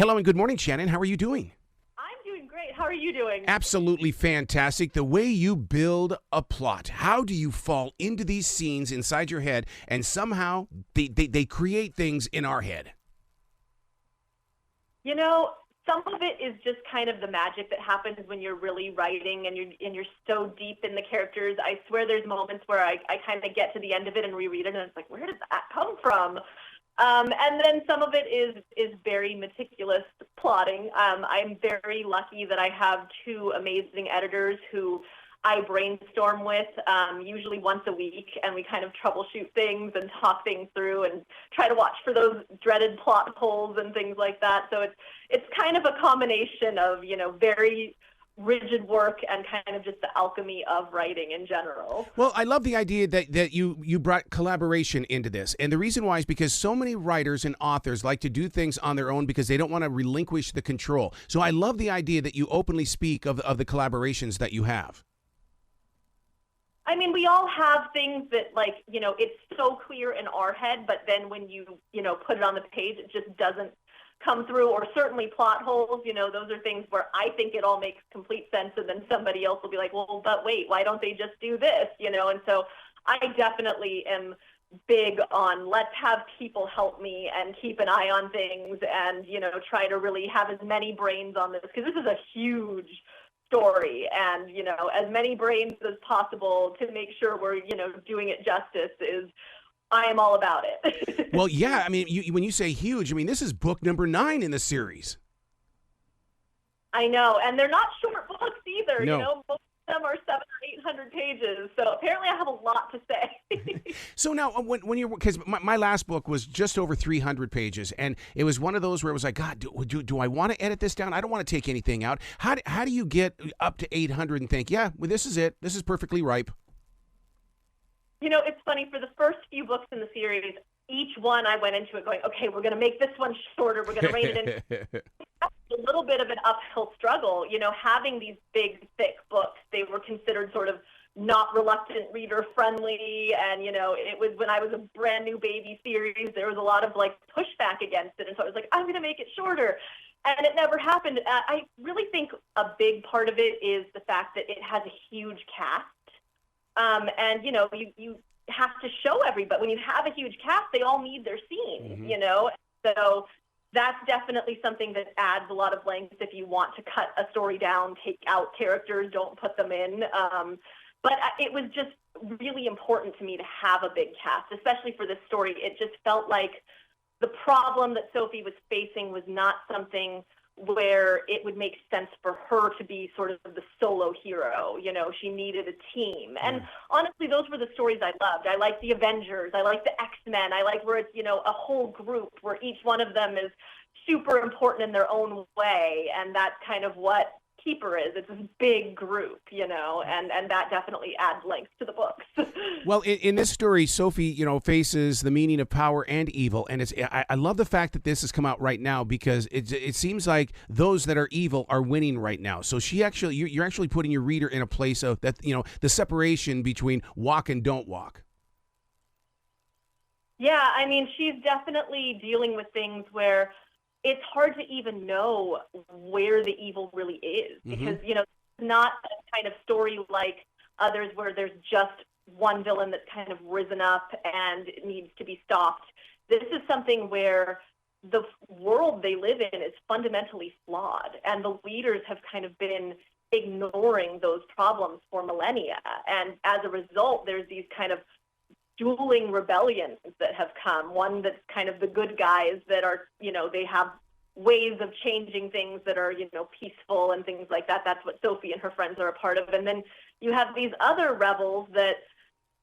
Hello and good morning, Shannon. How are you doing? I'm doing great. How are you doing? Absolutely fantastic. The way you build a plot. How do you fall into these scenes inside your head and somehow they create things in our head? You know, some of it is just kind of the magic that happens when you're really writing and you're so deep in the characters. I swear there's moments where I kind of get to the end of it and reread it and it's like, where did that come from? And then some of it is very meticulous plotting. I'm very lucky that I have two amazing editors who I brainstorm with usually once a week, and we kind of troubleshoot things and talk things through and try to watch for those dreaded plot holes and things like that. So it's kind of a combination of, very rigid work and kind of just the alchemy of writing in general. Well, I love the idea that you brought collaboration into this. And the reason why is because so many writers and authors like to do things on their own because they don't want to relinquish the control. So I love the idea that you openly speak of the collaborations that you have. I mean, we all have things that, it's so clear in our head, but then when you put it on the page, it just doesn't come through, or certainly plot holes. Those are things where I think it all makes complete sense, and then somebody else will be like, well, but wait, why don't they just do this? And so I definitely am big on let's have people help me and keep an eye on things and, try to really have as many brains on this, because this is a huge story, and as many brains as possible to make sure we're doing it justice I am all about it. Well, yeah, I mean, when you say huge, I mean this is book number 9 in the series. I know, and they're not short books either. No. Most of them are 700 or 800 pages, so apparently I have a lot to say. So now, when you're, because my last book was just over 300 pages, and it was one of those where it was like, God, do I want to edit this down? I don't want to take anything out. How do you get up to 800 and think, yeah, well, this is it. This is perfectly ripe? It's funny, for the first few books in the series, each one I went into it going, okay, we're going to make this one shorter. We're going to rein it in. A little bit of an uphill struggle, having these big, thick books. They were considered sort of not reluctant reader friendly. And, it was when I was a brand new baby series, there was a lot of pushback against it. And so I was like, I'm going to make it shorter. And it never happened. I really think a big part of it is the fact that it has a huge cast. And, you have to show everybody. When you have a huge cast, they all need their scene, So that's definitely something that adds a lot of length if you want to cut a story down, take out characters, don't put them in. But it was just really important to me to have a big cast, especially for this story. It just felt like the problem that Sophie was facing was not something where it would make sense for her to be sort of the solo hero. She needed a team. And honestly, those were the stories I loved. I like the Avengers. I like the X-Men. I like where it's, a whole group where each one of them is super important in their own way. And that's kind of what Keeper is. It's this big group, and that definitely adds length to the books. Well, in this story, Sophie, faces the meaning of power and evil, and I love the fact that this has come out right now because it seems like those that are evil are winning right now. So you're actually putting your reader in a place of that, the separation between walk and don't walk. Yeah, I mean, she's definitely dealing with things where it's hard to even know where the evil really is because, it's not a kind of story like others where there's just one villain that's kind of risen up and it needs to be stopped. This is something where the world they live in is fundamentally flawed, and the leaders have kind of been ignoring those problems for millennia. And as a result, there's these kind of dueling rebellions that have come. One that's kind of the good guys that are, they have ways of changing things that are, peaceful and things like that. That's what Sophie and her friends are a part of. And then you have these other rebels that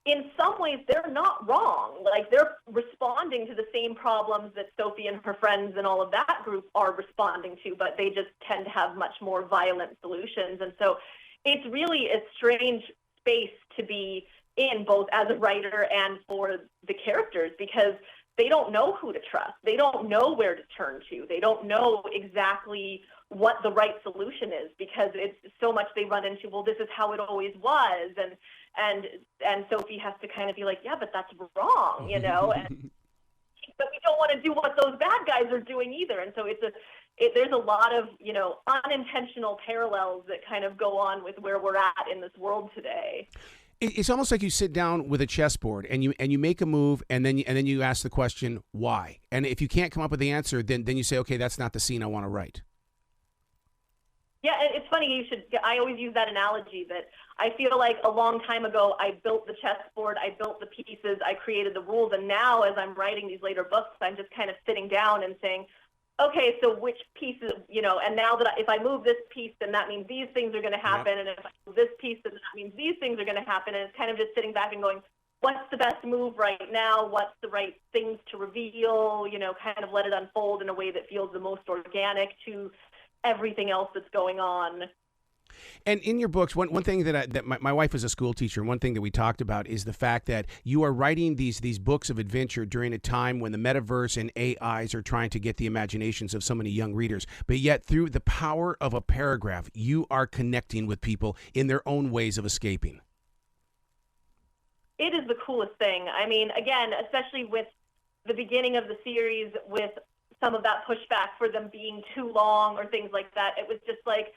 in some ways they're not wrong. They're responding to the same problems that Sophie and her friends and all of that group are responding to, but they just tend to have much more violent solutions. And so it's really a strange space to be in, both as a writer and for the characters, because they don't know who to trust. They don't know where to turn to. They don't know exactly what the right solution is, because it's so much they run into, well, this is how it always was. And Sophie has to kind of be like, yeah, but that's wrong, and, but we don't want to do what those bad guys are doing either. And so it's there's a lot of, unintentional parallels that kind of go on with where we're at in this world today. It's almost like you sit down with a chessboard and you make a move, and then you ask the question why. And if you can't come up with the answer, then you say, okay, that's not the scene I want to write. Yeah, it's funny. I always use that analogy that I feel like a long time ago I built the chessboard, I built the pieces, I created the rules, and now as I'm writing these later books, I'm just kind of sitting down and saying, okay, so which pieces, and now that if I move this piece, then that means these things are going to happen, and if I move this piece, then that means these things are going to happen, and it's kind of just sitting back and going, what's the best move right now? What's the right things to reveal? Kind of let it unfold in a way that feels the most organic to everything else that's going on. And in your books, one thing that my wife is a school teacher, and one thing that we talked about is the fact that you are writing these books of adventure during a time when the metaverse and AIs are trying to get the imaginations of so many young readers. But yet, through the power of a paragraph, you are connecting with people in their own ways of escaping. It is the coolest thing. I mean, again, especially with the beginning of the series, with some of that pushback for them being too long or things like that, it was just like,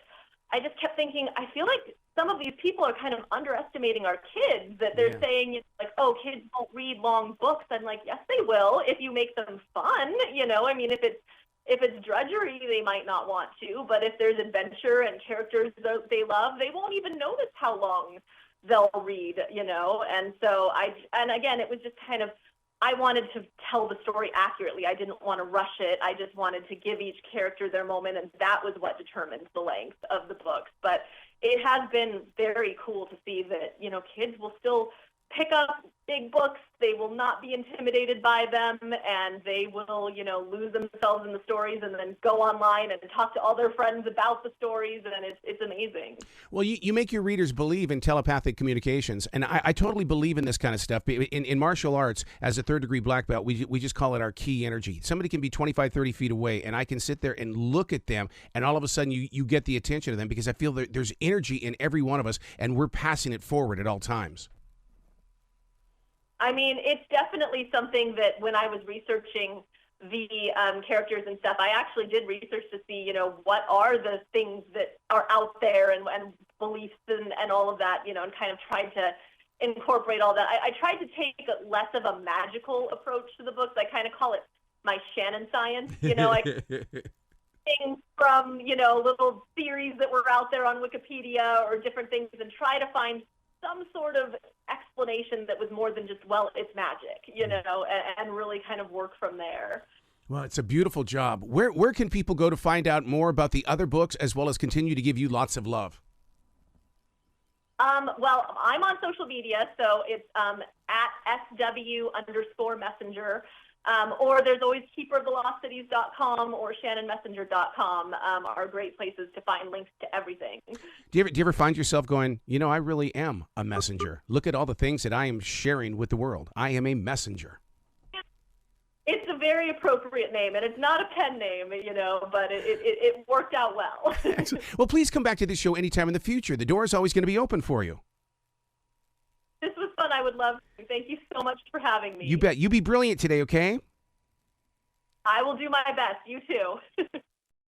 I just kept thinking, I feel like some of these people are kind of underestimating our kids, that they're saying, like, oh, kids won't read long books. I'm like, yes, they will if you make them fun. I mean, if it's drudgery, they might not want to, but if there's adventure and characters that they love, they won't even notice how long they'll read, And so and again, it was just kind of, I wanted to tell the story accurately. I didn't want to rush it. I just wanted to give each character their moment, and that was what determined the length of the books. But it has been very cool to see that, kids will still pick up big books. They will not be intimidated by them, and they will, lose themselves in the stories and then go online and talk to all their friends about the stories, and it's amazing. Well, you make your readers believe in telepathic communications, and I totally believe in this kind of stuff. In martial arts, as a third-degree black belt, we just call it our key energy. Somebody can be 25, 30 feet away, and I can sit there and look at them, and all of a sudden you get the attention of them because I feel that there's energy in every one of us, and we're passing it forward at all times. I mean, it's definitely something that when I was researching the characters and stuff, I actually did research to see, what are the things that are out there and beliefs and all of that, and kind of tried to incorporate all that. I tried to take less of a magical approach to the books. I kind of call it my Shannon science, things from, little theories that were out there on Wikipedia or different things, and try to find some sort of explanation that was more than just, well, it's magic, and really kind of work from there. Well, it's a beautiful job. Where can people go to find out more about the other books as well as continue to give you lots of love? Well, I'm on social media, so it's at SW_messenger. Or there's always keepervelocities.com or shannonmessenger.com are great places to find links to everything. Do you ever find yourself going, I really am a messenger. Look at all the things that I am sharing with the world. I am a messenger. It's a very appropriate name, and it's not a pen name, but it worked out well. Well, please come back to this show anytime in the future. The door is always going to be open for you. This was fun. I would love to. Thank you so much for having me. You bet. You be brilliant today, okay? I will do my best. You too.